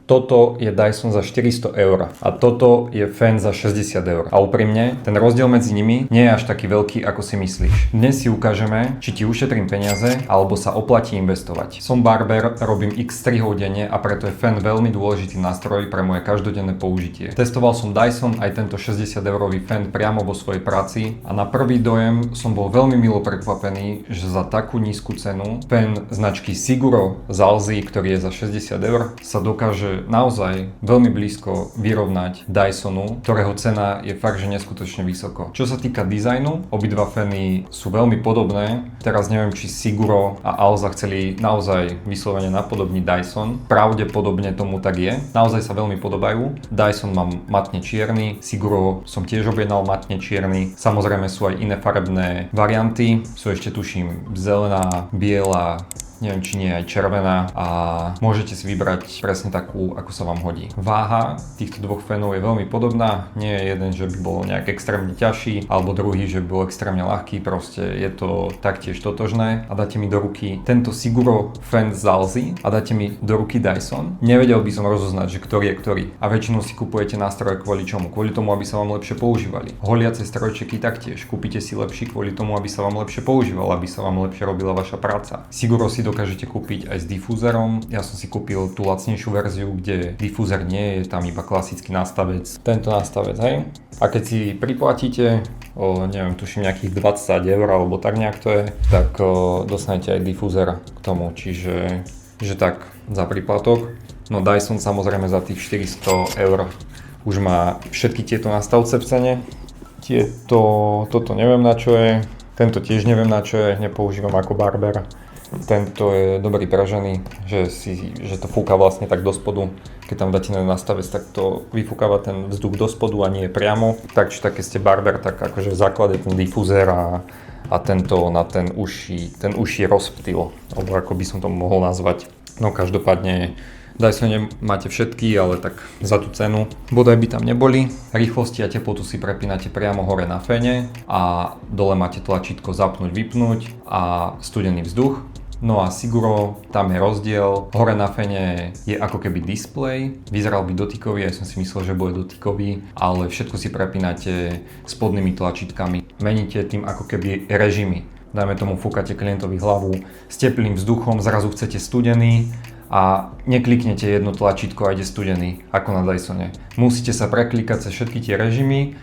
Toto je Dyson za 400 eur a toto je fén za 60 eur. A úprimne, ten rozdiel medzi nimi nie je až taký veľký, ako si myslíš. Dnes si ukážeme, či ti ušetrím peniaze, alebo sa oplatí investovať. Som barber, robím x strihov denne a preto je fén veľmi dôležitý nástroj pre moje každodenné použitie. Testoval som Dyson aj tento 60 eurový fén priamo vo svojej práci a na prvý dojem som bol veľmi milo prekvapený, že za takú nízku cenu fén značky Siguro z Alzy, ktorý je za 60 eur, sa dokáže naozaj veľmi blízko vyrovnať Dysonu, ktorého cena je fakt, že neskutočne vysoko. Čo sa týka dizajnu, obidva fény sú veľmi podobné. Teraz neviem, či Siguro a Alza chceli naozaj vyslovene napodobniť Dyson. Pravdepodobne tomu tak je. Naozaj sa veľmi podobajú. Dyson mám matne čierny, Siguro som tiež objednal matne čierny. Samozrejme sú aj iné farebné varianty. Sú ešte tuším zelená, biela, neviem, či nie aj červená a môžete si vybrať presne takú, ako sa vám hodí. Váha týchto dvoch fénov je veľmi podobná, nie je jeden, že by bol nejak extrémne ťažší, alebo druhý, že by bol extrémne ľahký, proste je to taktiež totožné a dáte mi do ruky tento Siguro fén z Alzy a dáte mi do ruky Dyson. Nevedel by som rozoznať, že ktorý je ktorý. A väčšinou si kupujete nástroje kvôli čomu? Kvôli tomu, aby sa vám lepšie používali. Holiace strojčeky taktiež. Kúpite si lepší kvôli tomu, aby sa vám lepšie používal, aby sa vám lepšie robila vaša práca. Siguro si dokážete kúpiť aj s difúzerom. Ja som si kúpil tú lacnejšiu verziu, kde difúzer nie je, tam iba klasický nástavec. Tento nástavec, hej. A keď si priplatíte, neviem, tuším nejakých 20 eur alebo tak nejak to je, tak dostanete aj difúzer k tomu, čiže tak za príplatok. No Dyson samozrejme za tých 400 eur už má všetky tieto nastavce v cene. Toto neviem na čo je, tento tiež neviem na čo je, nepoužívam ako barber. Tento je dobrý pražený, že to fúka vlastne tak do spodu. Keď tam dáte na nastavec, tak to vyfúkava ten vzduch do spodu a nie priamo. Takže keď ste barber, tak akože v základe ten difúzer a tento na ten uší rozptyl, alebo ako by som to mohol nazvať. No každopádne Dyson máte všetky, ale tak za tú cenu bodaj by tam neboli. Rýchlosti a teplotu si prepínate priamo hore na féne a dole máte tlačítko zapnúť, vypnúť a studený vzduch. No a Siguro, tam je rozdiel. Hore na féne je ako keby displej, vyzeral by dotykový, ja som si myslel, že bude dotykový, ale všetko si prepínate spodnými tlačítkami. Meníte tým ako keby režimy. Dajme tomu, fúkate klientovi hlavu s teplým vzduchom, zrazu chcete studený a nekliknete jedno tlačítko a ide studený, ako na Dysone. Musíte sa preklikať cez všetky tie režimy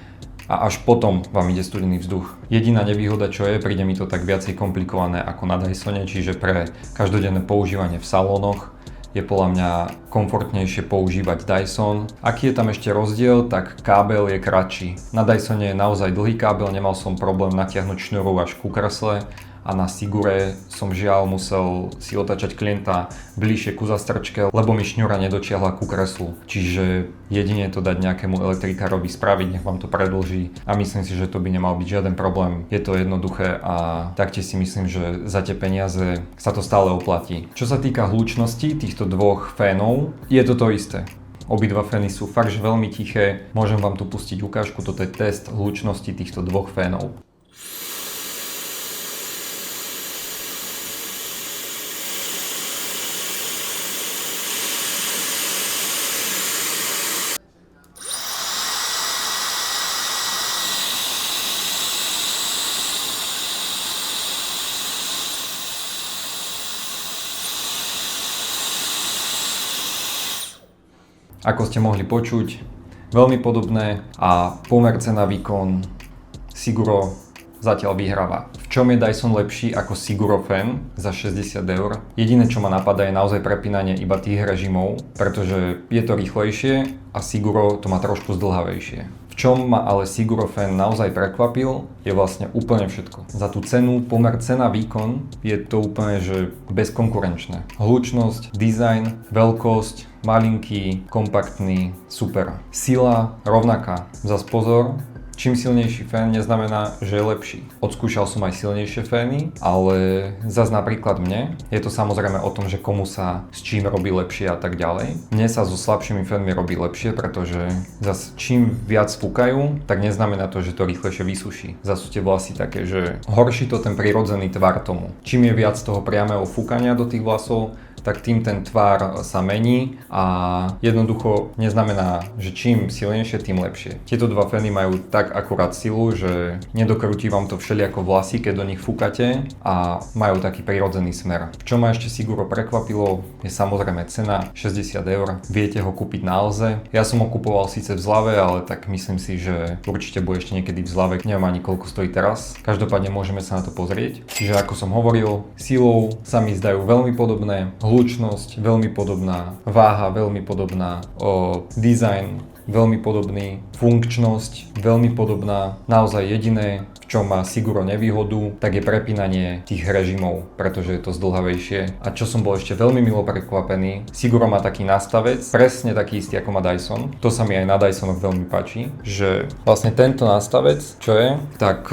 a až potom vám ide studený vzduch. Jediná nevýhoda, čo je, príde mi to tak viacej komplikované ako na Dysone, čiže pre každodenné používanie v salónoch je podľa mňa komfortnejšie používať Dyson. Aký je tam ešte rozdiel, tak kábel je kratší. Na Dysone je naozaj dlhý kábel, nemal som problém natiahnuť šnúru až ku kresle. A na Sigure som žiaľ musel si otáčať klienta bližšie ku zastrčke, lebo mi šňúra nedočiahla ku kreslu. Čiže jedine to dať nejakému elektrikárovi spraviť, nech vám to predĺží a myslím si, že to by nemal byť žiaden problém. Je to jednoduché a taktiež si myslím, že za tie peniaze sa to stále oplatí. Čo sa týka hlučnosti týchto dvoch fénov, je to isté. Obidva fény sú fakt že veľmi tiché. Môžem vám tu pustiť ukážku, toto je test hlučnosti týchto dvoch fénov. Ako ste mohli počuť, veľmi podobné a pomer cena výkon Siguro zatiaľ vyhráva. V čom je Dyson lepší ako Siguro fén za 60 eur? Jediné, čo ma napadá, je naozaj prepínanie iba tých režimov, pretože je to rýchlejšie a Siguro to má trošku zdĺhavejšie. V čom ma ale Siguro fén naozaj prekvapil, je vlastne úplne všetko. Za tú cenu, pomer cena-výkon, je to úplne že bezkonkurenčné. Hlučnosť, dizajn, veľkosť, malinký, kompaktný, super. Sila rovnaká. Zas pozor, čím silnejší fén neznamená, že je lepší. Odskúšal som aj silnejšie fény, ale zas napríklad mne, je to samozrejme o tom, že komu sa s čím robí lepšie a tak ďalej. Mne sa so slabšími fénmi robí lepšie, pretože zas čím viac fúkajú, tak neznamená to, že to rýchlejšie vysuší. Zas sú tie vlasy také, že horší to ten prirodzený tvar tomu. Čím je viac toho priamého fúkania do tých vlasov, tak tým ten tvar sa mení a jednoducho neznamená, že čím silnejšie, tým lepšie. Tieto dva fény majú tak akurát silu, že nedokrúti vám to všelijako vlasy, keď do nich fúkate a majú taký prirodzený smer. Čo ma ešte Siguro prekvapilo, je samozrejme cena 60 €. Viete ho kúpiť na Alze. Ja som ho kupoval síce v zlave, ale tak myslím si, že určite bude ešte niekedy v zlave. Neviem ani koľko stojí teraz. Každopádne môžeme sa na to pozrieť. Čiže ako som hovoril, silou sa mi zdajú veľmi podobné, hlučnosť veľmi podobná, váha veľmi podobná, design veľmi podobný, funkčnosť veľmi podobná. Naozaj jediné, v čom má Siguro nevýhodu, tak je prepínanie tých režimov, pretože je to zdĺhavejšie. A čo som bol ešte veľmi milo prekvapený, Siguro má taký nastavec, presne taký istý ako má Dyson. To sa mi aj na Dysonoch veľmi páči, že vlastne tento nastavec, čo je, tak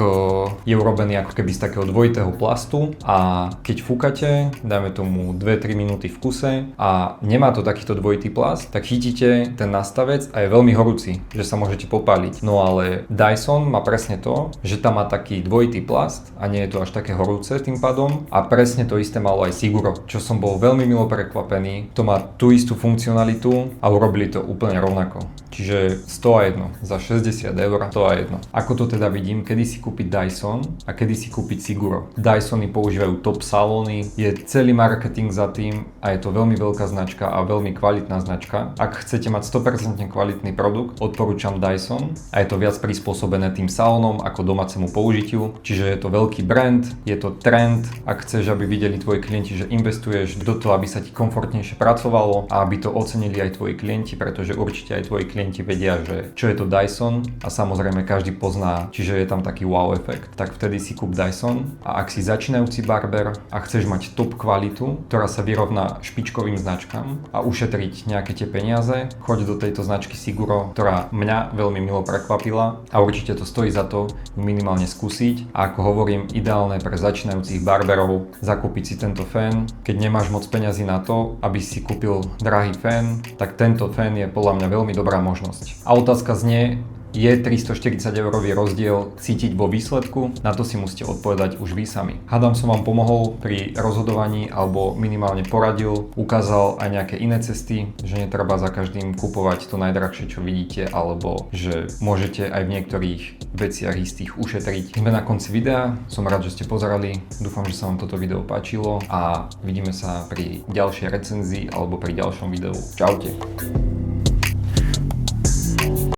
je urobený ako keby z takého dvojitého plastu a keď fúkate, dajme tomu 2-3 minúty v kuse a nemá to takýto dvojitý plast, tak chytíte ten nastavec a je veľmi horúci, že sa môžete popáliť. No ale Dyson má presne to, že tam má taký dvojitý plast a nie je to až také horúce tým pádom a presne to isté malo aj Siguro, čo som bol veľmi milo prekvapený. To má tú istú funkcionalitu a urobili to úplne rovnako. Čiže 101 za 60 €, 101. Ako to teda vidím, kedy si kúpiť Dyson a kedy si kúpiť Siguro. Dysony používajú top salóny, je celý marketing za tým a je to veľmi veľká značka a veľmi kvalitná značka. Ak chcete mať 100% kvalitný produkt, odporúčam Dyson a je to viac prispôsobené tým salónom ako domácemu použitiu. Čiže je to veľký brand, je to trend. Ak chceš, aby videli tvoji klienti, že investuješ do toho, aby sa ti komfortnejšie pracovalo a aby to ocenili aj tvoji klienti, pretože určite aj tvoji klienti vedia, že čo je to Dyson a samozrejme každý pozná, čiže je tam taký wow efekt. Tak vtedy si kúp Dyson a ak si začínajúci barber a chceš mať top kvalitu, ktorá sa vyrovná špičkovým značkám a ušetriť nejaké tie peniaze, choď do tejto značky Siguro, ktorá mňa veľmi milo prekvapila a určite to stojí za to ju minimálne skúsiť a ako hovorím, ideálne pre začínajúcich barberov zakúpiť si tento fén. Keď nemáš moc peňazí na to, aby si kúpil drahý fén, tak tento fén je podľa mňa veľmi dobrá možnosť. A otázka znie, je 340 € rozdiel cítiť vo výsledku? Na to si musíte odpovedať už vy sami. Hádam som vám pomohol pri rozhodovaní alebo minimálne poradil, ukázal aj nejaké iné cesty, že netreba za každým kupovať to najdrahšie, čo vidíte, alebo že môžete aj v niektorých veciach istých ušetriť. Sme na konci videa, som rád, že ste pozerali, dúfam, že sa vám toto video páčilo a vidíme sa pri ďalšej recenzii alebo pri ďalšom videu. Čaute.